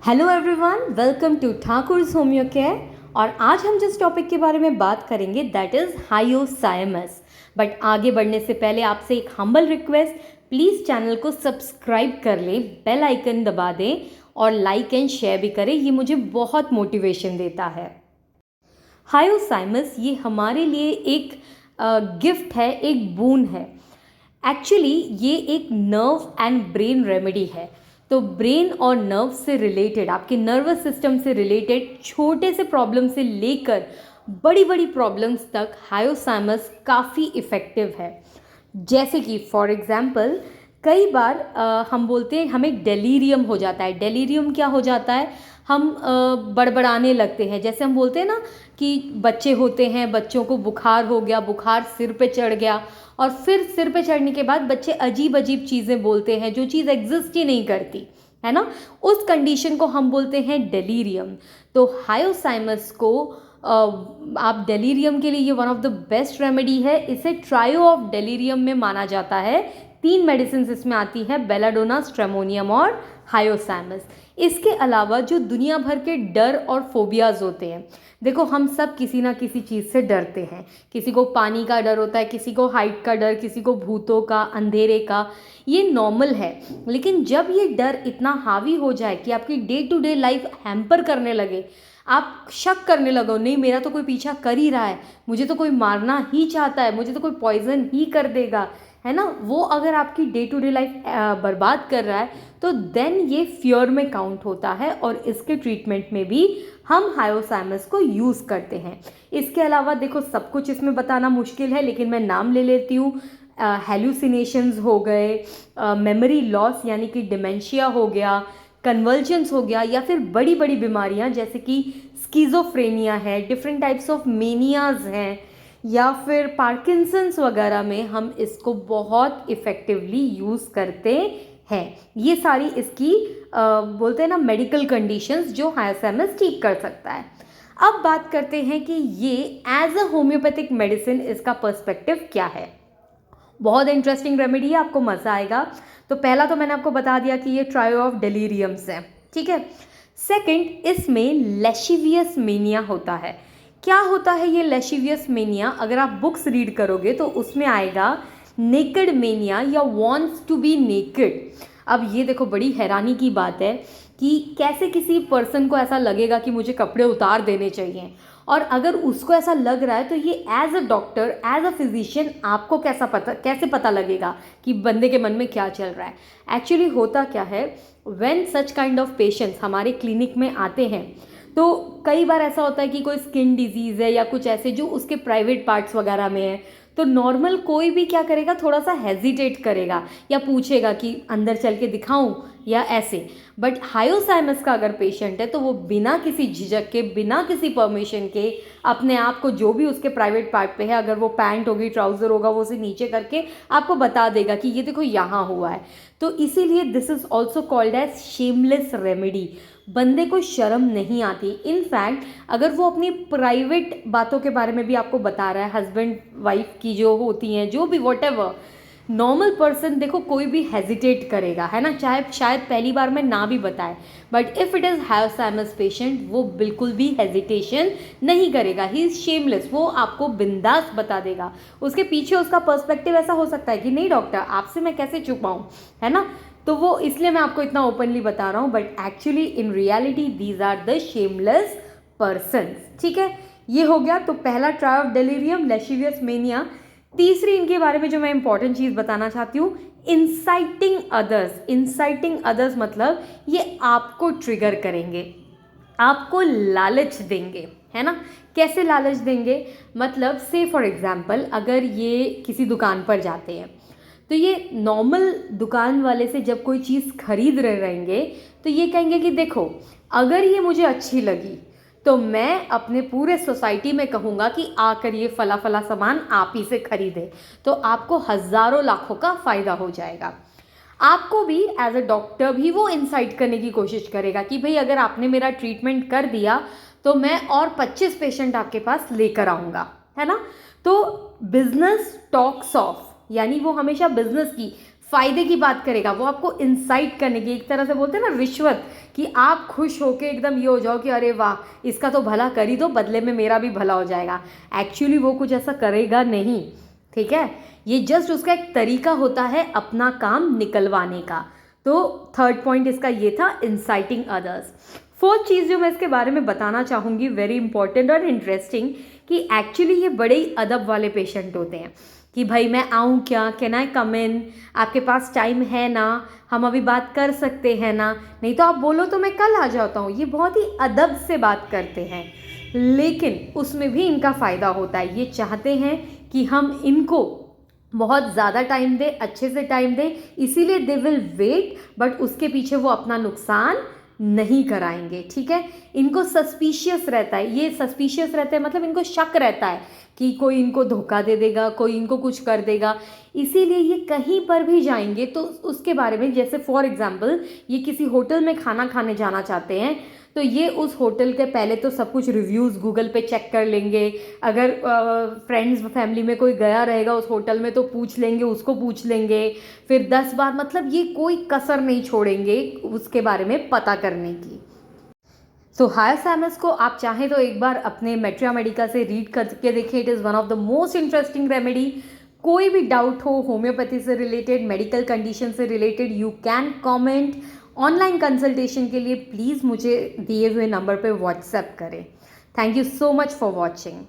Hello everyone, welcome to Thakur's homeo care. और आज हम जिस टॉपिक के बारे में बात करेंगे दैट इज़ हायोसाइमस। बट आगे बढ़ने से पहले आपसे एक हम्बल रिक्वेस्ट, प्लीज़ चैनल को सब्सक्राइब कर लें, बेल आइकन दबा दें और लाइक एंड शेयर भी करें, ये मुझे बहुत मोटिवेशन देता है। हायोसाइमस ये हमारे लिए एक गिफ्ट है, एक बून है। एक्चुअली ये एक नर्व एंड ब्रेन रेमेडी है। तो ब्रेन और नर्व से रिलेटेड, आपके नर्वस सिस्टम से रिलेटेड छोटे से प्रॉब्लम से लेकर बड़ी बड़ी प्रॉब्लम्स तक हायोसाइमस काफ़ी इफ़ेक्टिव है। जैसे कि फॉर एग्ज़ाम्पल कई बार हम बोलते हैं हमें डेलीरियम हो जाता है। डेलीरियम क्या हो जाता है? हम बड़बड़ाने लगते हैं। जैसे हम बोलते हैं ना कि बच्चे होते हैं, बच्चों को बुखार हो गया, बुखार सिर पे चढ़ गया और फिर सिर पे चढ़ने के बाद बच्चे अजीब अजीब चीज़ें बोलते हैं जो चीज़ एग्जिस्ट ही नहीं करती है ना। उस कंडीशन को हम बोलते हैं डेलीरियम। तो हायोसाइमस को आप डेलीरियम के लिए ये one of the best remedy है। इसे ट्रायो ऑफ डेलीरियम में माना जाता है। 3 मेडिसिन इसमें आती हैं, बेलाडोना, स्ट्रेमोनियम और हायोसाइमस। इसके अलावा जो दुनिया भर के डर और फोबियाज़ होते हैं, देखो हम सब किसी ना किसी चीज़ से डरते हैं। किसी को पानी का डर होता है, किसी को हाइट का डर, किसी को भूतों का, अंधेरे का। ये नॉर्मल है। लेकिन जब ये डर इतना हावी हो जाए कि आपकी day to day life hamper करने लगे, आप शक करने लगो, नहीं मेरा तो कोई पीछा कर ही रहा है, मुझे तो कोई मारना ही चाहता है, मुझे तो कोई पॉइजन ही कर देगा, है ना, वो अगर आपकी डे टू डे लाइफ बर्बाद कर रहा है, तो देन ये फियर में काउंट होता है और इसके ट्रीटमेंट में भी हम हायोसाइमस को यूज़ करते हैं। इसके अलावा देखो सब कुछ इसमें बताना मुश्किल है, लेकिन मैं नाम ले लेती हूँ। हेलुसिनेशंस हो गए, मेमोरी लॉस यानी कि डिमेंशिया हो गया, कन्वर्जेंस हो गया, या फिर बड़ी बड़ी बीमारियां जैसे कि स्किज़ोफ्रेनिया है, डिफरेंट टाइप्स ऑफ मेनियाज हैं, या फिर पार्किंसंस वगैरह में हम इसको बहुत इफ़ेक्टिवली यूज़ करते हैं। ये सारी इसकी बोलते हैं ना मेडिकल कंडीशंस जो हायोसाइमस ठीक कर सकता है। अब बात करते हैं कि ये एज अ होम्योपैथिक मेडिसिन इसका पर्सपेक्टिव क्या है। बहुत इंटरेस्टिंग रेमेडी है, आपको मज़ा आएगा। तो पहला तो मैंने आपको बता दिया कि ये ट्रायो ऑफ डेलीरियम्स है, ठीक है। सेकंड, इसमें लेशिवियस मेनिया होता है। क्या होता है ये लेशिवियस मेनिया? अगर आप बुक्स रीड करोगे तो उसमें आएगा नेकेड मेनिया या वॉन्ट्स टू बी नेकेड। अब ये देखो बड़ी हैरानी की बात है कि कैसे किसी पर्सन को ऐसा लगेगा कि मुझे कपड़े उतार देने चाहिए, और अगर उसको ऐसा लग रहा है तो ये as a doctor, as a physician आपको कैसे पता लगेगा कि बंदे के मन में क्या चल रहा है। एक्चुअली होता क्या है, when such kind of patients हमारे क्लिनिक में आते हैं तो कई बार ऐसा होता है कि कोई स्किन डिजीज़ है या कुछ ऐसे जो उसके प्राइवेट पार्ट्स वगैरह में है, तो नॉर्मल कोई भी क्या करेगा, थोड़ा सा हेजिटेट करेगा या पूछेगा कि अंदर चल के दिखाऊं या ऐसे। बट हायोसाइमस का अगर पेशेंट है तो वो बिना किसी झिझक के, बिना किसी परमिशन के अपने आप को जो भी उसके प्राइवेट पार्ट पे है, अगर वो पैंट होगी, ट्राउज़र होगा, वो उसे नीचे करके आपको बता देगा कि ये देखो यहाँ हुआ है। तो इसीलिए this is also called as shameless remedy. बंदे को शर्म नहीं आती। इनफैक्ट अगर वो अपनी प्राइवेट बातों के बारे में भी आपको बता रहा है, हस्बैंड वाइफ की जो होती हैं, जो भी वॉटेवर, नॉर्मल पर्सन देखो कोई भी हेजिटेट करेगा, है ना, चाहे शायद पहली बार में ना भी बताए। But if it is hyoscyamus patient, वो बिल्कुल भी हेजिटेशन नहीं करेगा। ही इज़ शेमलेस, वो आपको बिंदास बता देगा। उसके पीछे उसका पर्सपेक्टिव ऐसा हो सकता है कि नहीं डॉक्टर, आपसे मैं कैसे छुपाऊँ, है ना। तो वो इसलिए मैं आपको इतना ओपनली बता रहा हूँ, but actually in reality these are the shameless persons, ठीक है। ये हो गया तो पहला try of delirium, lascivious mania. तीसरी इनके बारे में जो मैं इंपॉर्टेंट चीज़ बताना चाहती हूँ, इंसाइटिंग अदर्स। इंसाइटिंग अदर्स मतलब ये आपको ट्रिगर करेंगे, आपको लालच देंगे, है ना। कैसे लालच देंगे? मतलब से फॉर एग्जाम्पल अगर ये किसी दुकान पर जाते हैं तो ये नॉर्मल दुकान वाले से जब कोई चीज़ खरीद रहे रहेंगे तो ये कहेंगे कि देखो अगर ये मुझे अच्छी लगी तो मैं अपने पूरे सोसाइटी में कहूँगा कि आकर ये फला फला सामान आप ही से खरीदे, तो आपको हज़ारों लाखों का फ़ायदा हो जाएगा। आपको भी एज अ डॉक्टर भी वो इंसाइट करने की कोशिश करेगा कि भाई अगर आपने मेरा ट्रीटमेंट कर दिया तो मैं और 25 पेशेंट आपके पास लेकर आऊँगा, है ना। तो बिजनेस टॉक्स ऑफ, यानी वो हमेशा बिजनेस की फ़ायदे की बात करेगा, वो आपको इंसाइट करने की, एक तरह से बोलते हैं ना रिश्वत, कि आप खुश होके एकदम ये हो जाओ कि अरे वाह इसका तो भला कर ही दो, बदले में मेरा भी भला हो जाएगा। एक्चुअली वो कुछ ऐसा करेगा नहीं, ठीक है। ये जस्ट उसका एक तरीका होता है अपना काम निकलवाने का। तो थर्ड पॉइंट इसका ये था, इंसाइटिंग अदर्स। फोर्थ चीज़ जो मैं इसके बारे में बताना चाहूँगी, वेरी इंपॉर्टेंट और इंटरेस्टिंग, कि एक्चुअली ये बड़े ही अदब वाले पेशेंट होते हैं कि भाई मैं आऊँ क्या, कैन आई कम इन, आपके पास टाइम है ना, हम अभी बात कर सकते हैं ना, नहीं तो आप बोलो तो मैं कल आ जाता हूँ। ये बहुत ही अदब से बात करते हैं, लेकिन उसमें भी इनका फ़ायदा होता है। ये चाहते हैं कि हम इनको बहुत ज़्यादा टाइम दें, अच्छे से टाइम दें, इसीलिए दे विल वेट, बट उसके पीछे वो अपना नुकसान नहीं कराएंगे, ठीक है। इनको सस्पिशियस रहता है, ये सस्पिशियस रहता है मतलब इनको शक रहता है कि कोई इनको धोखा दे देगा, कोई इनको कुछ कर देगा, इसीलिए ये कहीं पर भी जाएंगे तो उसके बारे में, जैसे फॉर एग्जांपल ये किसी होटल में खाना खाने जाना चाहते हैं, तो ये उस होटल के पहले तो सब कुछ रिव्यूज़ गूगल पे चेक कर लेंगे, अगर फ्रेंड्स फैमिली में कोई गया रहेगा उस होटल में तो पूछ लेंगे, उसको पूछ लेंगे, फिर 10 बार, मतलब ये कोई कसर नहीं छोड़ेंगे उसके बारे में पता करने की। सो हायर सैमस को आप चाहें तो एक बार अपने मेट्रिया मेडिका से रीड करके देखें, it is one of the most interesting remedy. कोई भी डाउट हो होम्योपैथी से रिलेटेड, मेडिकल कंडीशन से related, you can comment. Online consultation के लिए प्लीज़ मुझे दिए हुए नंबर पे व्हाट्सएप करें। Thank you so much for watching.